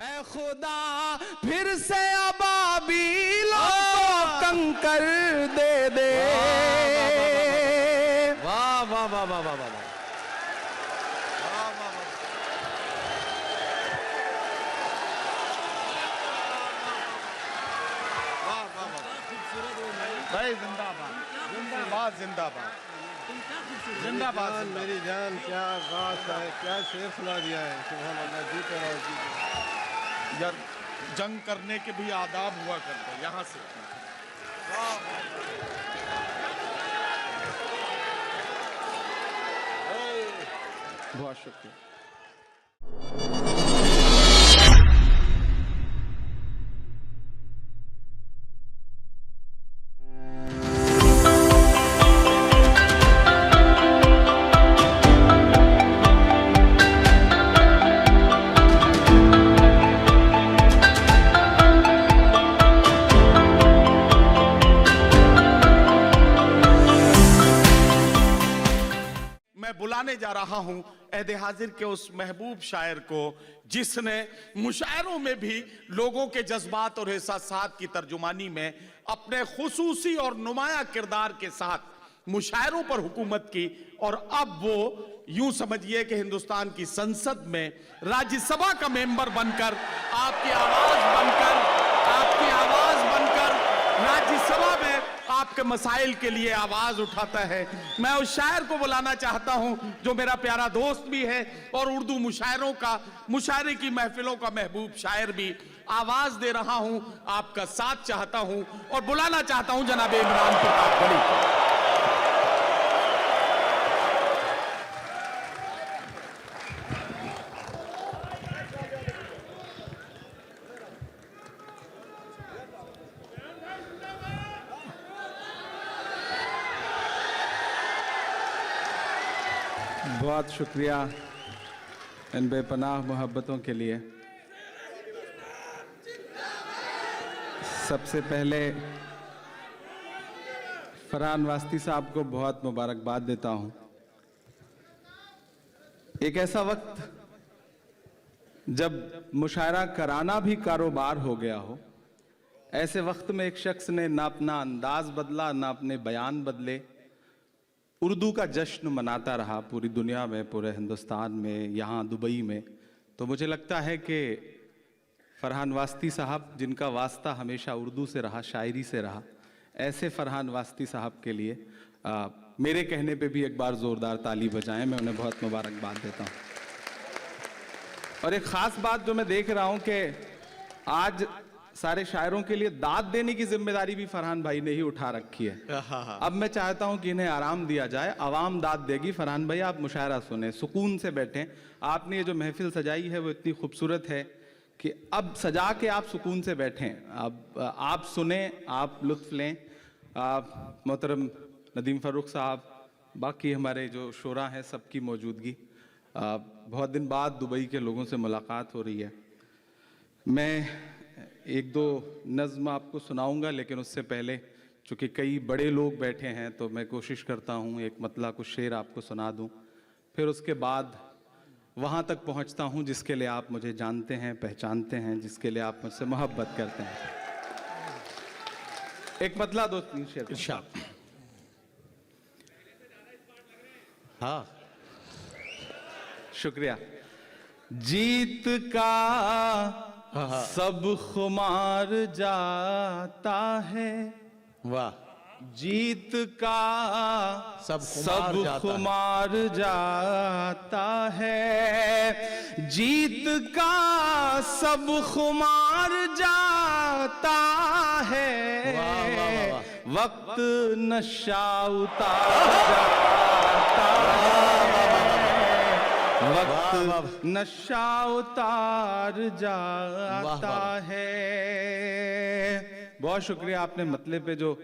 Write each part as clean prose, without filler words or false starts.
ऐ खुदा फिर से अबाबीलों को कंकर दे दे। वाह वाह वाह वाह वाह वाह। भाई जिंदाबाद जिंदाबाद जिंदाबाद जिंदाबाद। मेरी जान क्या बात है, क्या शेर सुना दिया है। सुभान अल्लाह, जीते रहो जीते रहो। यार जंग करने के भी आदाब हुआ करते यहाँ से। बहुत शुक्रिया। बुलाने जा रहा हूं अहद हाजिर के उस महबूब शायर को जिसने मुशायरों में भी लोगों के जज्बात और एहसासात की तर्जुमानी में अपने खुसूसी और नुमाया किरदार के साथ मुशायरों पर हुकूमत की, और अब वो यूं समझिए कि हिंदुस्तान की संसद में राज्यसभा का मेंबर बनकर आपकी आवाज बनकर राज्यसभा में आपके मसाइल के लिए आवाज उठाता है। मैं उस शायर को बुलाना चाहता हूं जो मेरा प्यारा दोस्त भी है और उर्दू मुशायरे की महफिलों का महबूब शायर भी। आवाज दे रहा हूं, आपका साथ चाहता हूं और बुलाना चाहता हूं जनाब इमरान प्रताप गढ़ी को। बहुत शुक्रिया इन बेपनाह मोहब्बतों के लिए। सबसे पहले फरहान वास्ती साहब को बहुत मुबारकबाद देता हूं। एक ऐसा वक्त जब मुशायरा कराना भी कारोबार हो गया हो, ऐसे वक्त में एक शख्स ने ना अपना अंदाज बदला ना अपने बयान बदले, उर्दू का जश्न मनाता रहा पूरी दुनिया में, पूरे हिंदुस्तान में, यहाँ दुबई में। तो मुझे लगता है कि फरहान वास्ती साहब, जिनका वास्ता हमेशा उर्दू से रहा, शायरी से रहा, ऐसे फरहान वास्ती साहब के लिए मेरे कहने पे भी एक बार ज़ोरदार ताली बजाएं। मैं उन्हें बहुत मुबारकबाद देता हूँ। और एक ख़ास बात जो मैं देख रहा हूँ कि आज सारे शायरों के लिए दाद देने की जिम्मेदारी भी फरहान भाई ने ही उठा रखी है। अब मैं चाहता हूं कि इन्हें आराम दिया जाए, आवाम दाद देगी। फरहान भाई आप मुशायरा सुने, सुकून से बैठें। आपने ये जो महफिल सजाई है वो इतनी खूबसूरत है कि अब सजा के आप सुकून से बैठें। अब आप सुने, आप लुत्फ लें। मोहतरम नदीम फ़ारूक साहब, बाकी हमारे जो शोरा हैं, सबकी मौजूदगी। बहुत दिन बाद दुबई के लोगों से मुलाकात हो रही है। मैं एक दो नज़्म आपको सुनाऊंगा, लेकिन उससे पहले चूँकि कई बड़े लोग बैठे हैं तो मैं कोशिश करता हूँ एक मतला कुछ शेर आपको सुना दूँ, फिर उसके बाद वहाँ तक पहुँचता हूँ जिसके लिए आप मुझे जानते हैं, पहचानते हैं, जिसके लिए आप मुझसे मोहब्बत करते हैं। एक मतला दो तीन शेर। हाँ, शुक्रिया। जीत का सब खुमार जाता है, वाह। जीत का सब खुमार जाता है, जीत का सब खुमार जाता है, वक्त नशा उतार जाता है, वक्त नशा उतार जाता है। बहुत शुक्रिया, आपने मतले पे जो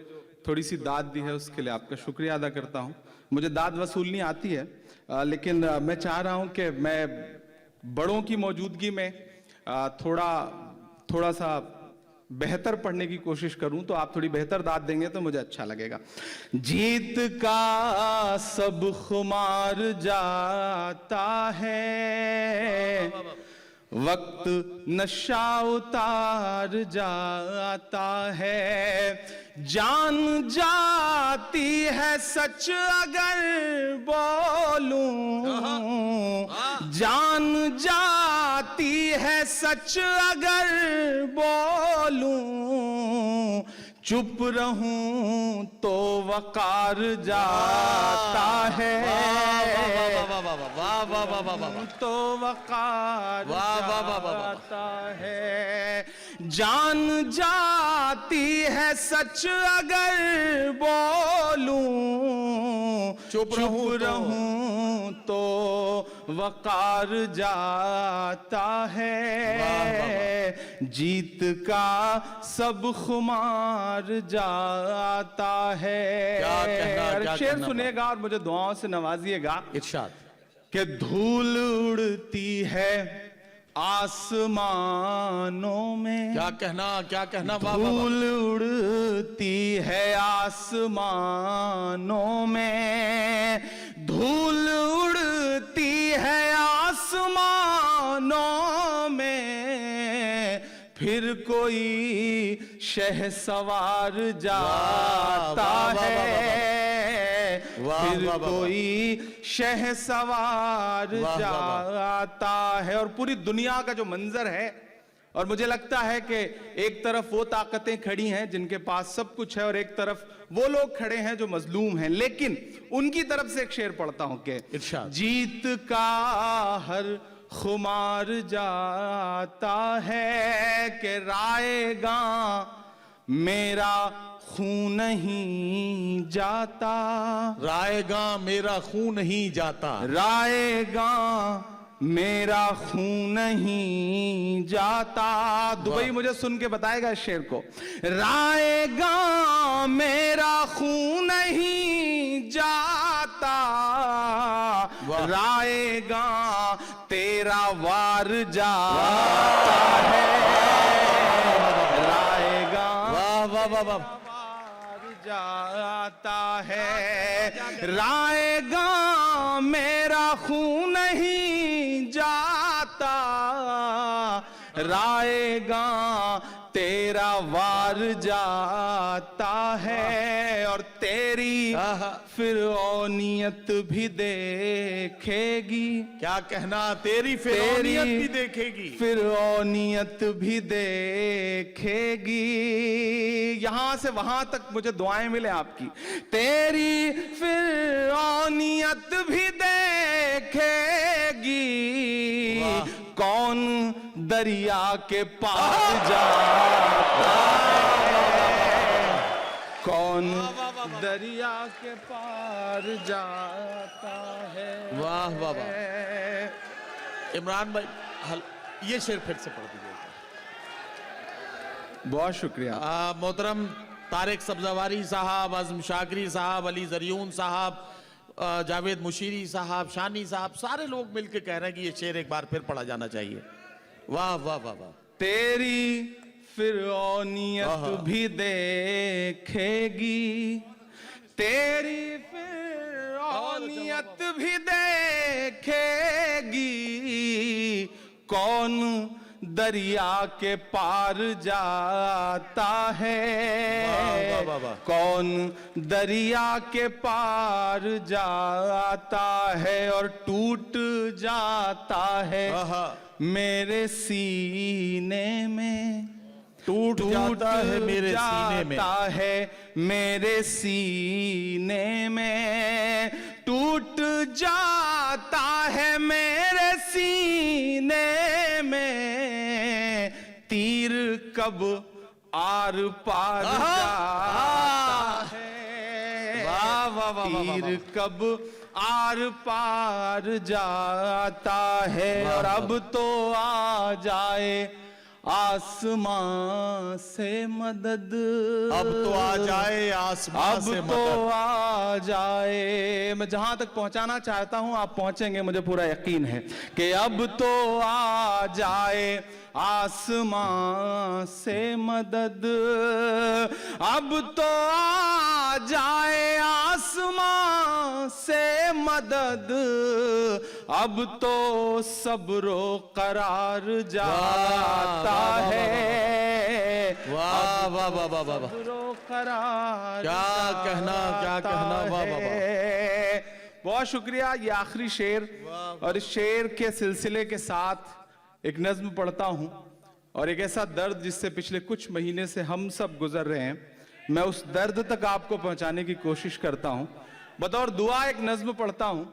थोड़ी सी दाद दी है उसके लिए आपका शुक्रिया अदा करता हूँ। मुझे दाद वसूलनी आती है, लेकिन मैं चाह रहा हूँ कि मैं बड़ों की मौजूदगी में थोड़ा सा बेहतर पढ़ने की कोशिश करूं, तो आप थोड़ी बेहतर दाद देंगे तो मुझे अच्छा लगेगा। जीत का सब खुमार जाता है, वक्त नशा उतार जाता है, जान जाती है सच अगर बोलूं, जान जाती है सच अगर बोलूं, चुप रहूं तो वकार जाता है, वाह वाह वाह वाह वाह, तो वकार वाह, वाह, वाह, वाह, वाह। जाता है, जान जाती है सच अगर बोलूं, चुप रहूं तो वकार जाता है, जीत का सब खुमार जाता है। क्या कहना, अरे क्या शेर कहना। सुनेगा और मुझे दुआओं से नवाजिएगा इरशाद। कि धूल उड़ती है आसमानों में, क्या कहना, क्या कहना, वाह वाह वाह। धूल उड़ती है आसमानों में, धूल उड़ती है आसमानों में, फिर कोई शहसवार जाता वाह, वाह, वाह, है, वाह, फिर वाह, वाह, कोई शहसवार वाह, वाह, वाह। जाता है। और पूरी दुनिया का जो मंजर है, और मुझे लगता है कि एक तरफ वो ताकतें खड़ी हैं जिनके पास सब कुछ है, और एक तरफ वो लोग खड़े हैं जो मजलूम हैं, लेकिन उनकी तरफ से एक शेर पढ़ता हूं कि इरशाद। जीत का हर खुमार जाता है, कि रायगा मेरा खून नहीं जाता, रायगा मेरा खून नहीं जाता, रायगा मेरा खून नहीं जाता। दुबई मुझे सुन के बताएगा इस शेर को। रायगा मेरा खून नहीं जाता, रायगा तेरा वार जाता है, रायगा वाह वाह वाह वाह। वार जाता है, रायगा मेरा खून नहीं जाता, रायगा तेरा वार जाता है, और तेरी फिरौनियत भी देखेगी। क्या कहना, तेरी फिरौनियत तेरी भी देखेगी। फिरौनियत भी देखेगी। यहां से वहां तक मुझे दुआएं मिले आपकी। तेरी फिरौनियत भी देखेगी, कौन दरिया के पार जाता है, कौन दरिया के पार जाता है। वाह वाह वाह। इमरान भाई ये शेर फिर से पढ़ दीजिए। बहुत शुक्रिया। मोहतरम तारिक सब्जावारी साहब, आजम शाकरी साहब, अली जरियून साहब, जावेद मुशीरी साहब, शानी साहब, सारे लोग मिलकर कह रहे हैं कि ये शेर एक बार फिर पढ़ा जाना चाहिए। वाह वाह वाह वाह। तेरी फिरौनियत भी देखेगी, तेरी फिरौनियत भी देखेगी, कौन दरिया के पार जाता है, वाह, वाह, वाह। कौन दरिया के पार जाता है, और टूट जाता है मेरे सीने में, टूट जाता है मेरे सीने में, जाता है मेरे सीने में, टूट जाता है मेरे सीने में, तीर कब आर पार जाता है, वाह वाह वाह वाह वाह। तीर कब आर पार जाता है, और अब तो आ जाए आसमां से मदद, अब तो आ जाए आसमान से अब तो मदद। आ जाए। मैं जहां तक पहुंचाना चाहता हूं आप पहुंचेंगे, मुझे पूरा यकीन है कि अब तो आ जाए आसमां से मदद, अब तो आ जाए आसमां से मदद, अब तो सब्रो करार जाता है। वाह वाह वाह वाह वाह, सब्रो करार क्या कहना, क्या जाता कहना, वाह वाह वाह। है। बहुत शुक्रिया। ये आखिरी शेर, और इस शेर के सिलसिले के साथ एक नज्म पढ़ता हूं, और एक ऐसा दर्द जिससे पिछले कुछ महीने से हम सब गुजर रहे हैं, मैं उस दर्द तक आपको पहुंचाने की कोशिश करता हूं। बतौर दुआ एक नज्म पढ़ता हूं,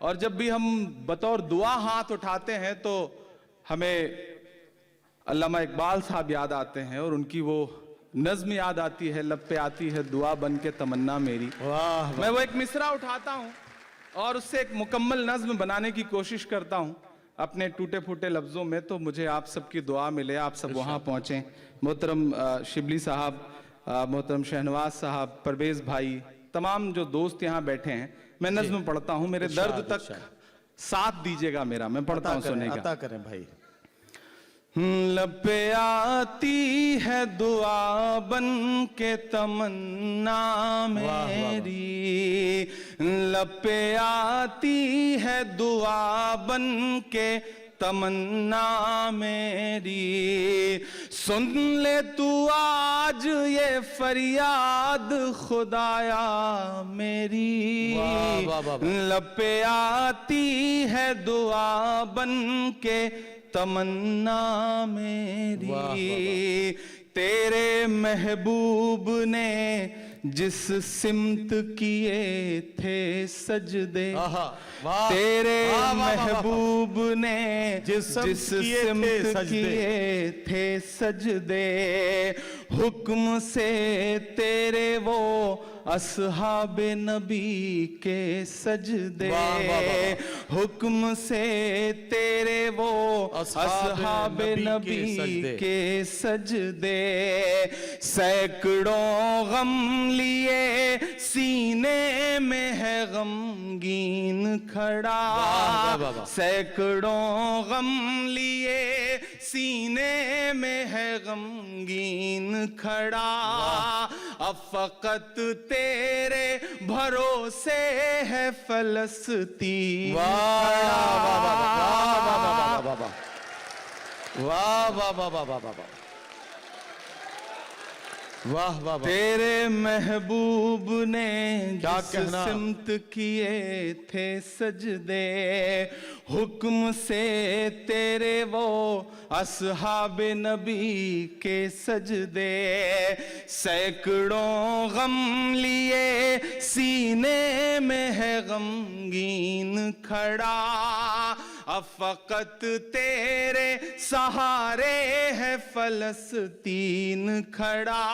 और जब भी हम बतौर दुआ हाथ उठाते हैं तो हमें अल्लामा इकबाल साहब याद आते हैं, और उनकी वो नज्म याद आती है, लब पे आती है दुआ बन के तमन्ना मेरी। वाह मैं वो एक मिसरा उठाता हूं और उससे एक मुकम्मल नज्म बनाने की कोशिश करता हूं अपने टूटे फूटे लफ्जों में। तो मुझे आप सबकी दुआ मिले, आप सब वहां पहुंचे। मोहतरम शिबली साहब, मोहतरम शहनवाज साहब, परवेज भाई, तमाम जो दोस्त यहाँ बैठे हैं, मैं नज्म पढ़ता हूँ। मेरे दर्द तक साथ दीजिएगा मेरा, मैं पढ़ता हूँ, सुनेगा। अता करें भाई। लब पे आती है दुआ बन के तमन्ना मेरी, लब पे आती है दुआ बन के तमन्ना मेरी। सुन ले तू आज ये फरियाद खुदाया मेरी, लब पे आती है दुआ बन के तमन्ना मेरी। तेरे महबूब ने जिस सिमत किए थे सजदे, तेरे महबूब ने जिस सिमत किए थे सजदे, हुक्म से तेरे वो अस्हाबे नबी के सजदे, हुक्म से तेरे वो अस्हाबे नबी के सजदे। सैकड़ों गम लिए सीने में है गमगीन खड़ा, सैकड़ों गम लिए सीने में है गमगीन खड़ा। अब फकत तेरे भरोसे है फलस्तीन। वाह वाह वाह वाह वाह वाह वाह वाह वाह वाह। तेरे महबूब ने क्या जिस कहना, सिमत किए थे सजदे, हुक्म से तेरे वो अस्हाबे नबी के सजदे। सैकड़ों गम लिए सीने में है गमगीन खड़ा, अब फकत तेरे सहारे है फलस्तीन खड़ा।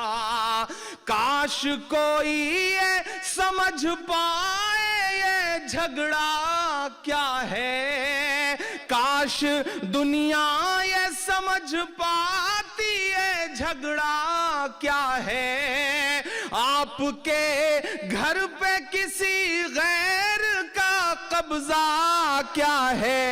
काश कोई ये समझ पाए ये झगड़ा क्या है, काश दुनिया ये समझ पाती ये झगड़ा क्या है। आपके घर पे किसी गैर का कब्जा क्या है।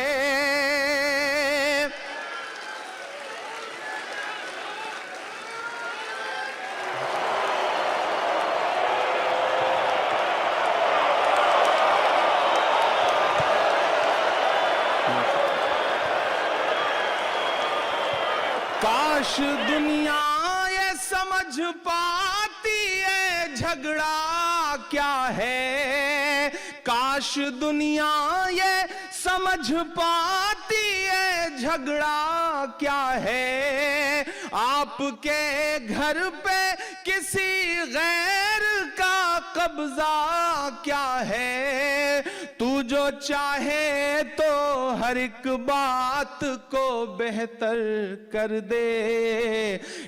काश दुनिया ये समझ पाती है झगड़ा क्या है, काश दुनिया ये समझ पाती है झगड़ा क्या है। आपके घर पे किसी गैर का कब्जा क्या है। तू जो चाहे तो हर एक बात को बेहतर कर दे,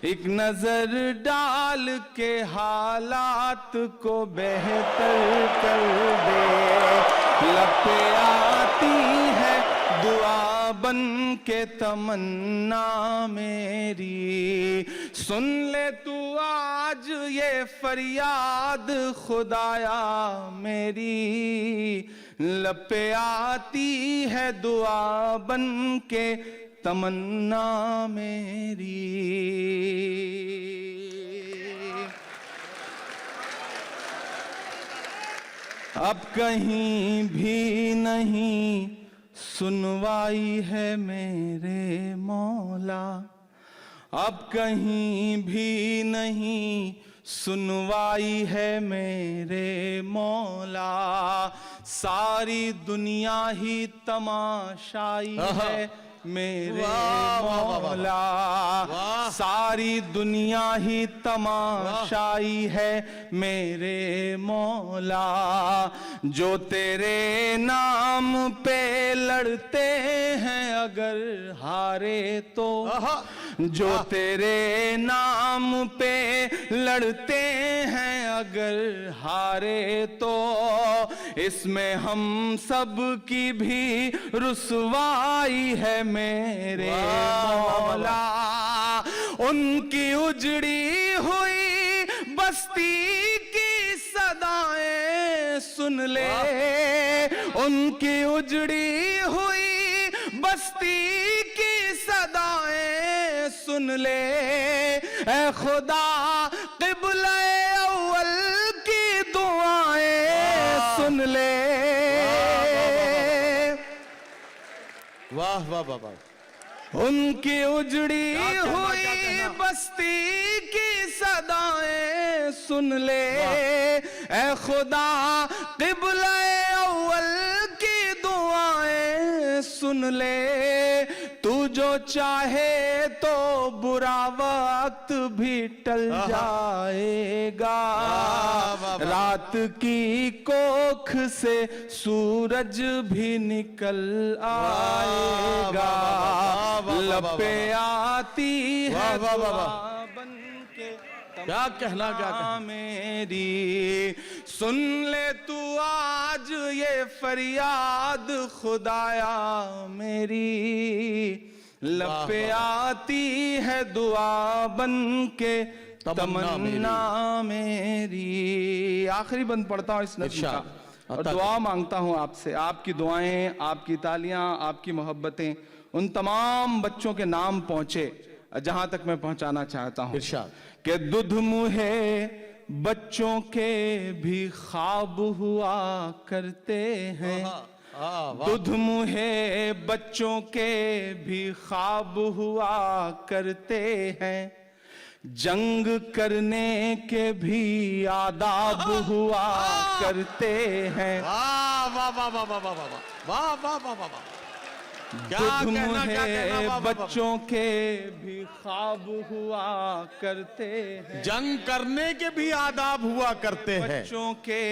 एक नजर डाल के हालात को बेहतर कर दे। लपे आती है दुआ बन के तमन्ना मेरी, सुन ले तू आज ये फरियाद खुदाया मेरी। लपे आती है दुआ बन के तमन्ना मेरी। अब कहीं भी नहीं सुनवाई है मेरे मौला, अब कहीं भी नहीं सुनवाई है मेरे मौला, सारी दुनिया ही तमाशाई है मेरे मौला, सारी दुनिया ही तमाशाई है मेरे मौला, जो तेरे नाम पे लड़ते हैं अगर हारे तो, जो तेरे नाम पे लड़ते हैं अगर हारे तो, इसमें हम सब की भी रुसवाई है मेरे मौला, उनकी उजड़ी हुई बस्ती की सदाएं सुन ले, उनकी उजड़ी हुई बस्ती की सदाएं सुन ले, ऐ खुदा क़िबला अव्वल की दुआएं सुन ले। वाह वाह वाह वाह। उनकी उजड़ी हुई बस्ती की सदाएं सुन ले, ऐ खुदा क़िबला अव्वल की दुआएं सुन ले, तू जो चाहे तो बुरा वक्त भी टल जाएगा, रात की कोख से सूरज भी निकल आएगा, लपे आती है दुआ बन के क्या कहना मेरी, सुन ले तू आज ये फरियाद खुदाया मेरी, लपे आती है दुआ बन के तमन्ना मेरी। आखिरी बंद पढ़ता हूँ इस नज़्म का और दुआ मांगता हूँ आपसे, आपकी दुआएं, आपकी तालियां, आपकी मोहब्बतें उन तमाम बच्चों के नाम पहुंचे जहां तक मैं पहुंचाना चाहता हूँ कि दुध मुहे बच्चों के भी ख्वाब हुआ करते हैं, दुध मुहे बच्चों के भी ख्वाब हुआ करते हैं, जंग करने के भी आदाब हुआ करते हैं, वाह वाह वाह वाह वाह वाह वाह वाह वाह वाह। दुध मुहे बच्चों के भी ख्वाब हुआ करते हैं, जंग करने के भी आदाब हुआ करते हैं, बच्चों के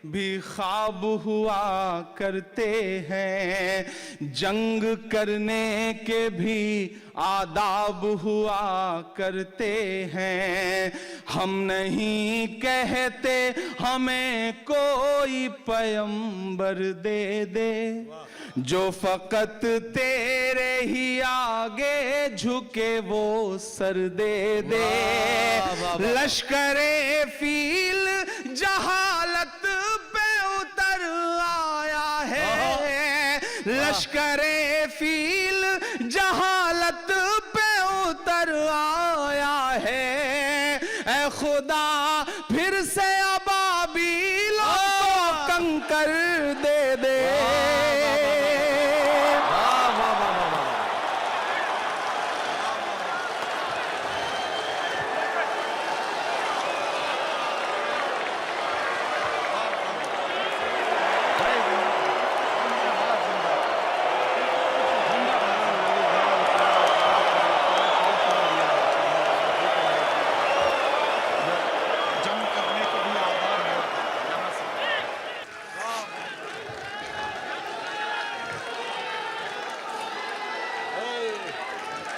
भी ख्वाब हुआ करते हैं, जंग करने के भी आदाब हुआ करते हैं, हम नहीं कहते हमें कोई पैगंबर दे दे, जो फकत तेरे ही आगे झुके वो सर दे दे, लश्करे फील जहालत पे उतर आया है, लश्करे फील जहालत पे उतर आया है, ऐ खुदा फिर से अबाबीलों को कंकर दे दे।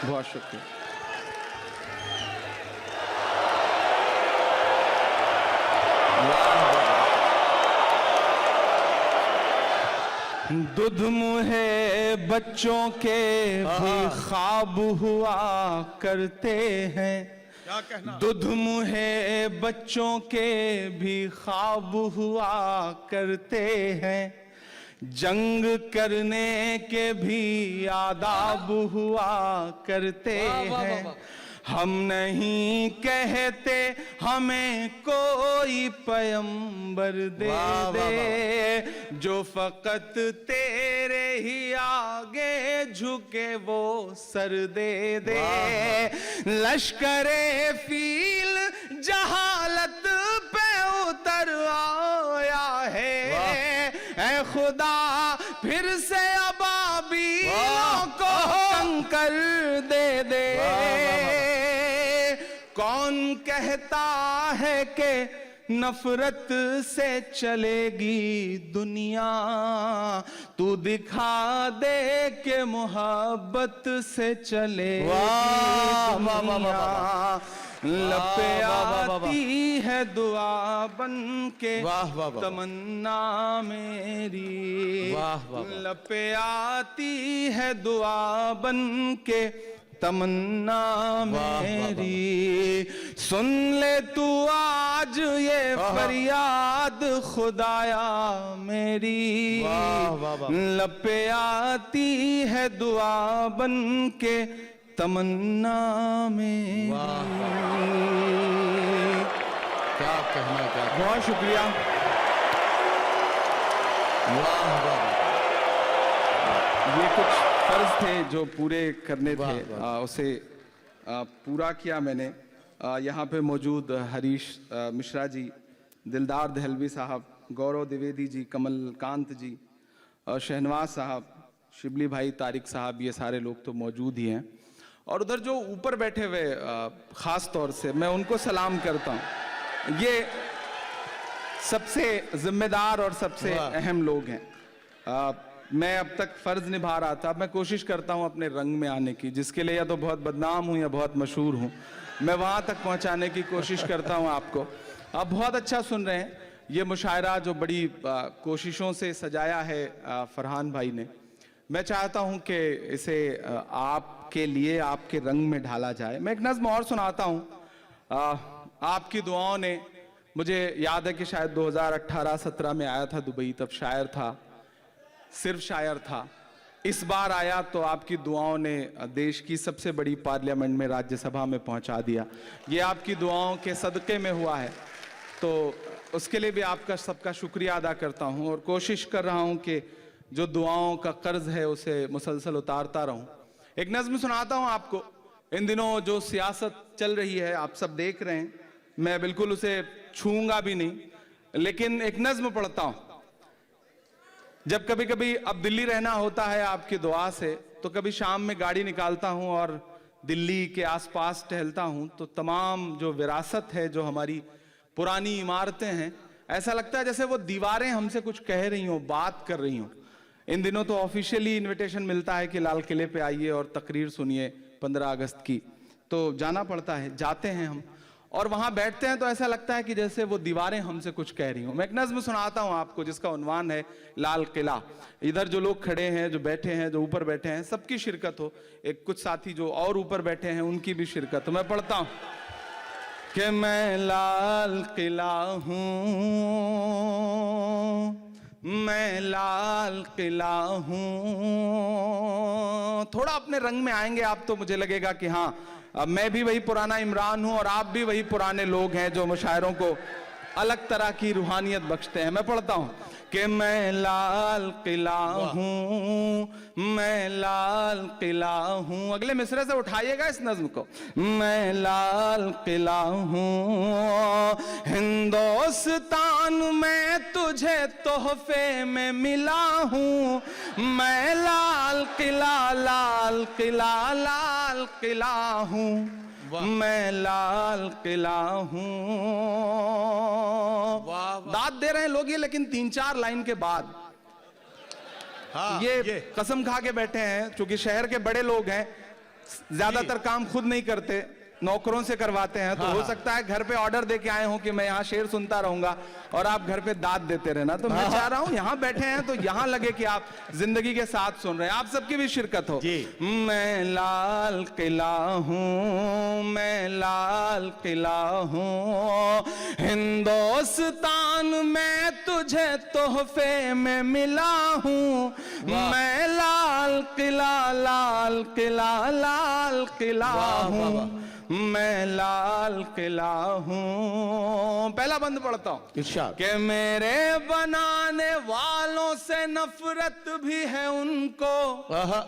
बहुत शुक्रिया। दुध मुहे बच्चों के भी ख्वाब हुआ करते हैं, दुध मुहे बच्चों के भी ख्वाब हुआ करते हैं, जंग करने के भी आदाब हुआ करते हैं, हम नहीं कहते हमें कोई पैगंबर दे वाह, वाह, दे, जो फकत तेरे ही आगे झुके वो सर दे दे। लश्करे फील जहालत पे उतर आया है, ऐ खुदा फिर से अबाबीलों को कंकर दे दे। कौन कहता है कि नफरत से चलेगी दुनिया, तू दिखा दे के मोहब्बत से चलेगी दुनिया। लपे आती है दुआ बन के तमन्ना मेरी, लपे आती है दुआ बन के तमन्ना मेरी। सुन ले तू आज ये फरियाद खुदाया मेरी, लपे आती है दुआ बन के तमन्ना मेरी। क्या कहना चाहते बहुत शुक्रिया। ये कुछ फर्ज थे जो पूरे करने थे, उसे पूरा किया मैंने। यहाँ पे मौजूद हरीश मिश्रा जी, दिलदार दहलवी साहब, गौरव द्विवेदी जी, कमलकांत जी, शहनवाज साहब, शिबली भाई, तारिक साहब, ये सारे लोग तो मौजूद ही हैं। और उधर जो ऊपर बैठे हुए ख़ास तौर से मैं उनको सलाम करता हूँ। ये सबसे जिम्मेदार और सबसे अहम लोग हैं। मैं अब तक फ़र्ज़ निभा रहा था, मैं कोशिश करता हूँ अपने रंग में आने की, जिसके लिए या तो बहुत बदनाम हूँ या बहुत मशहूर हूँ। मैं वहाँ तक पहुँचाने की कोशिश करता हूँ आपको। आप बहुत अच्छा सुन रहे हैं। ये मुशायरा जो बड़ी कोशिशों से सजाया है फरहान भाई ने, मैं चाहता हूं कि इसे आपके लिए आपके रंग में ढाला जाए। मैं एक नज़्म और सुनाता हूं। आपकी दुआओं ने, मुझे याद है कि शायद 2018-17 में आया था दुबई, तब शायर था, सिर्फ शायर था। इस बार आया तो आपकी दुआओं ने देश की सबसे बड़ी पार्लियामेंट में, राज्यसभा में पहुंचा दिया। ये आपकी दुआओं के सदक़े में हुआ है, तो उसके लिए भी आपका सबका शुक्रिया अदा करता हूं और कोशिश कर रहा हूं कि जो दुआओं का कर्ज है उसे मुसलसल उतारता रहूं। एक नज़्म सुनाता हूं आपको। इन दिनों जो सियासत चल रही है आप सब देख रहे हैं, मैं बिल्कुल उसे छूऊंगा भी नहीं, लेकिन एक नज़्म पढ़ता हूं। जब कभी कभी अब दिल्ली रहना होता है आपकी दुआ से, तो कभी शाम में गाड़ी निकालता हूं और दिल्ली के आसपास टहलता हूं, तो तमाम जो विरासत है, जो हमारी पुरानी इमारतें हैं, ऐसा लगता है जैसे वो दीवारें हमसे कुछ कह रही हों, बात कर रही हों। इन दिनों तो ऑफिशियली इनविटेशन मिलता है कि लाल किले पे आइए और तकरीर सुनिए 15 अगस्त की, तो जाना पड़ता है। जाते हैं हम और वहाँ बैठते हैं तो ऐसा लगता है कि जैसे वो दीवारें हमसे कुछ कह रही हों। मैं एक नज़्म सुनाता हूँ आपको जिसका उन्वान है लाल किला। इधर जो लोग खड़े हैं, जो बैठे हैं, जो ऊपर बैठे हैं, सबकी शिरकत हो। एक कुछ साथी जो और ऊपर बैठे हैं उनकी भी शिरकत हो। मैं पढ़ता हूँ कि मैं लाल किला हूँ, मैं लाल किला हूँ। थोड़ा अपने रंग में आएंगे आप तो मुझे लगेगा कि हाँ, अब मैं भी वही पुराना इमरान हूं और आप भी वही पुराने लोग हैं जो मुशायरों को अलग तरह की रूहानियत बख्शते हैं। मैं पढ़ता हूं कि मैं लाल किला हूँ, मैं लाल किला हूँ। अगले मिसरे से उठाइएगा इस नज्म को। मैं लाल किला हूँ, हिंदुस्तान में तुझे तोहफे में मिला हूँ। मैं लाल किला, लाल किला, लाल किला हूँ, मैं लाल किला हूँ। दाद दे रहे हैं लोग ये, लेकिन 3-4 लाइन के बाद ये कसम खा के बैठे हैं, क्योंकि शहर के बड़े लोग हैं, ज्यादातर काम खुद नहीं करते, नौकरों से करवाते हैं। तो हो सकता है घर पे ऑर्डर दे के आए हो कि मैं यहाँ शेर सुनता रहूंगा और आप घर पे दाद देते रहना। तो मैं चाह रहा हूँ यहाँ बैठे हैं तो यहाँ लगे कि आप जिंदगी के साथ सुन रहे हैं, आप सबकी भी शिरकत हो। मैं लाल किला हूँ, मैं लाल किला हूँ, हिंदुस्तान में तुझे तोहफे में मिला हूँ। मैं लाल किला, लाल किला, लाल किला हूँ, मैं लाल किला हूँ। पहला बंद पढ़ता हूँ इरशाद। कि मेरे बनाने वालों से नफरत भी है उनको। आहा।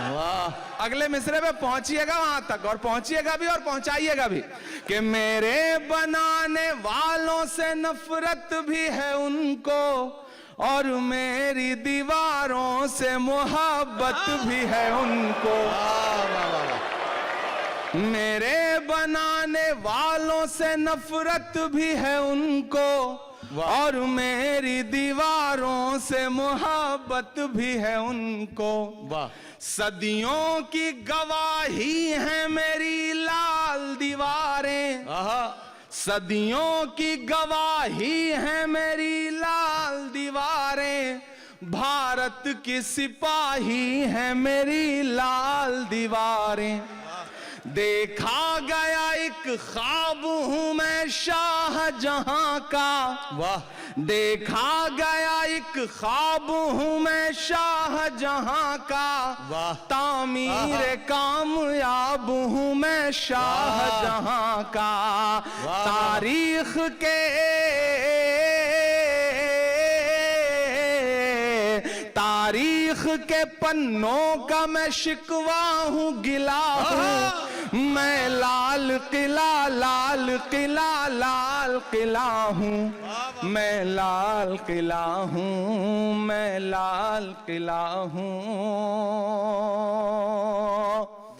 वाह। अगले मिसरे पे पहुंचिएगा वहां तक, और पहुंचिएगा भी और पहुंचाइएगा भी, कि मेरे बनाने वालों से नफरत भी है उनको और मेरी दीवारों से मोहब्बत भी है उनको। मेरे बनाने वालों से नफरत भी है उनको और मेरी दीवारों से मोहब्बत भी है उनको। वाह। सदियों की गवाही है मेरी लाल दीवारें। आहा। सदियों की गवाही है मेरी लाल दीवारें। भारत की सिपाही है मेरी लाल दीवारें। देखा गया एक ख्वाब हूं मैं शाहजहां का। वाह। देखा गया एक ख्वाब हूं मैं शाहजहां का। वाह। तामीर कामयाब हूं मैं शाहजहां का। वाह। तारीख के पन्नों का मैं शिकवा हूं, गिला हूं। मैं लाल किला लाल किला लाल किला हूं। मैं लाल किला हूं। मैं लाल किला हूं।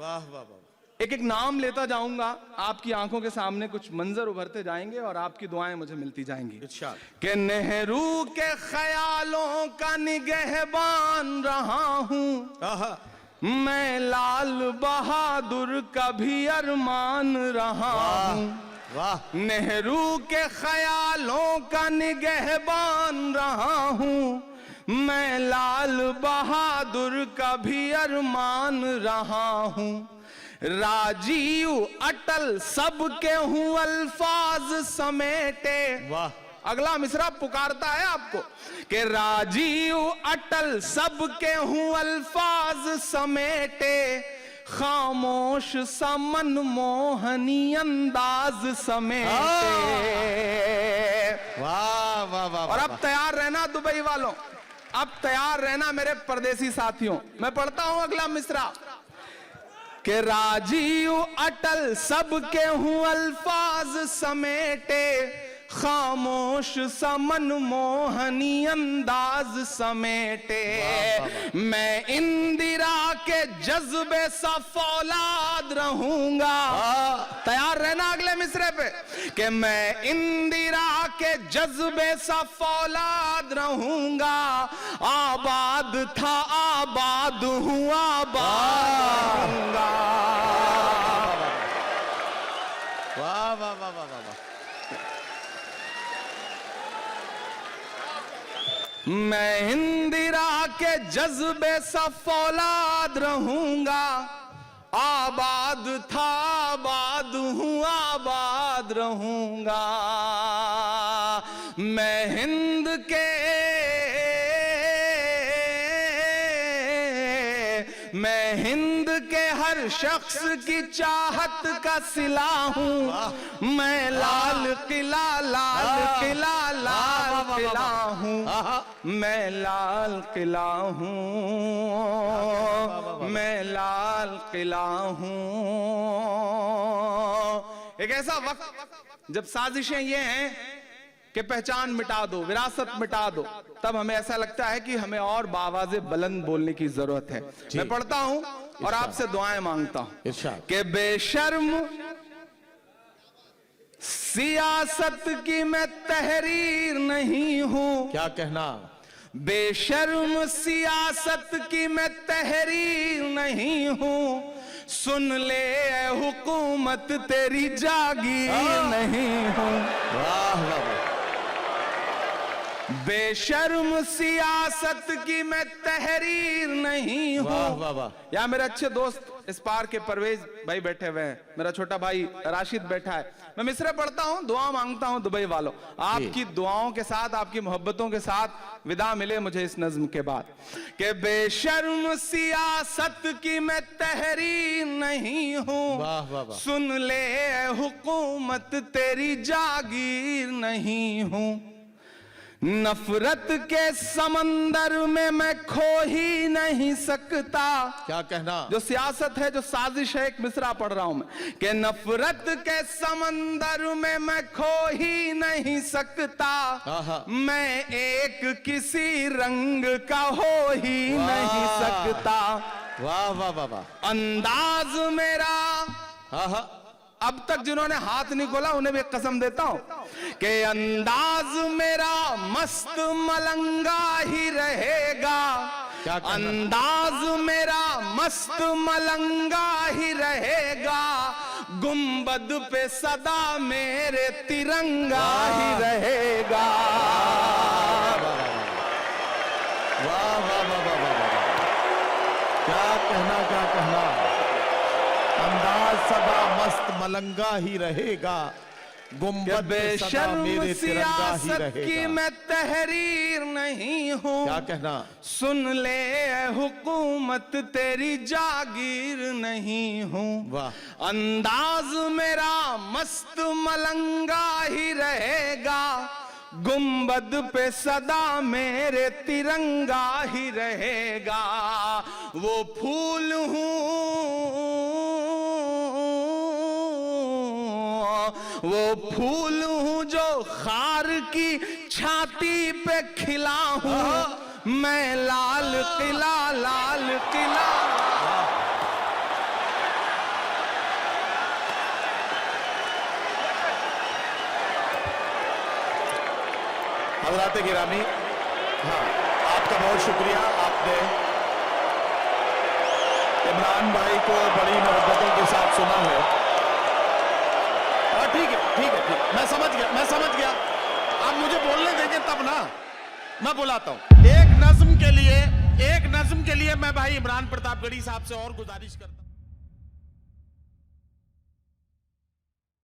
वाह वाह वाह। एक एक नाम लेता जाऊंगा, आपकी आंखों के सामने कुछ मंजर उभरते जाएंगे और आपकी दुआएं मुझे मिलती जाएंगी। इरशाद। कि नेहरू के ख्यालों का निगहबान रहा हूं। आहा। मैं लाल बहादुर का भी अरमान रहा हूं। वाह। नेहरू के ख्यालों का निगहबान रहा हूं। मैं लाल बहादुर का भी अरमान रहा हूं। राजीव अटल सबके हूं अल्फाज समेटे। वाह। अगला मिसरा पुकारता है आपको कि राजीव अटल सबके हूं अल्फाज समेटे। खामोश सा मनमोहनी अंदाज समेटे। वाह वाह वाह। और अब तैयार रहना दुबई वालों, अब तैयार रहना मेरे परदेसी साथियों। मैं पढ़ता हूं अगला मिसरा कि राजीव अटल सबके हूं अल्फाज समेटे। खामोश सा मनमोहनी अंदाज समेटे। मैं इंदिरा के जज्बे सा फौलाद रहूंगा। तैयार रहना अगले मिसरे पे कि मैं इंदिरा के जज्बे सा फौलाद रहूंगा। आबाद था आबाद हूं आबाद रहूंगा। वाह वाह वाह वाह वाह। मैं इंदिरा के जज्बे सा फौलाद रहूंगा। आबाद था आबाद हूं आबाद रहूंगा। मैं हिंद के हर शख्स की चाहत का सिला हूं। मैं लाल किला लाल किला लाल किला हूं। मैं लाल किला हूं। मैं लाल किला हूं। एक ऐसा वक्त जब साजिशें ये हैं कि पहचान मिटा दो, विरासत मिटा दो, तब हमें ऐसा लगता है कि हमें और बावाज़े बुलंद बोलने की जरूरत है। मैं पढ़ता हूं और आपसे दुआएं मांगता हूं इरशाद। कि बेशर्म सियासत की मैं तहरीर नहीं हूं। क्या कहना। बेशर्म सियासत की मैं तहरीर नहीं हूं। सुन ले ए हुकूमत तेरी जागीर नहीं हूं। वाह वाह। बेशर्म सियासत की मैं तहरीर नहीं वाह हूँ। वाह वाह। यहाँ मेरे अच्छे दोस्त इस पार के परवेज भाई बैठे हुए हैं, मेरा छोटा भाई राशिद बैठा है। मैं मिसरे पढ़ता हूँ, दुआ मांगता हूँ दुबई वालों, आपकी दुआओं के साथ, आपकी मोहब्बतों के साथ विदा मिले मुझे इस नज्म के बाद। कि बेशर्म सियासत की मैं तहरीर नहीं हूँ, वाह वाह वाह। सुन ले ए हुकूमत तेरी जागीर नहीं हूँ। नफरत के समंदर में मैं खो ही नहीं सकता। क्या कहना। जो सियासत है, जो साजिश है, एक मिसरा पढ़ रहा हूं मैं कि नफरत के समंदर में मैं खो ही नहीं सकता। आहा। मैं एक किसी रंग का हो ही नहीं सकता। वाह वाह वाह वाह। अंदाज मेरा, आहा। अब तक जिन्होंने हाथ नहीं खोला उन्हें भी एक कसम देता हूं कि अंदाज मेरा मस्त मलंगा ही रहेगा। क्या कहना? अंदाज मेरा मस्त मलंगा ही रहेगा, गुंबद पे सदा मेरे तिरंगा ही रहेगा। वाह वाह वाह वाह वाह। क्या कहना, क्या कहना। अंदाज सदा मस्त मलंगा ही रहेगा, गुंबद पे सदा मेरे तिरंगा ही सियासत की रहेगा। मैं तहरीर नहीं हूँ, क्या कहना। सुन ले ए हुकूमत तेरी जागीर नहीं हूँ। वाह। अंदाज मेरा मस्त मलंगा ही रहेगा, गुंबद पे सदा मेरे तिरंगा ही रहेगा। वो फूल हूँ, वो फूल हूँ जो खार की छाती पे खिला हूँ। मैं लाल किला, लाल किला। हज़रात गिरामी, हाँ आपका बहुत शुक्रिया। आपने इमरान भाई को बड़ी मोहब्बतों के साथ सुना है। हाँ ठीक है ठीक है ठीक, मैं समझ गया, मैं समझ गया। आप मुझे बोलने देंगे तब ना, मैं बुलाता हूँ। एक नज्म के लिए मैं भाई इमरान प्रतापगढ़ी साहब से और गुजारिश करता हूँ।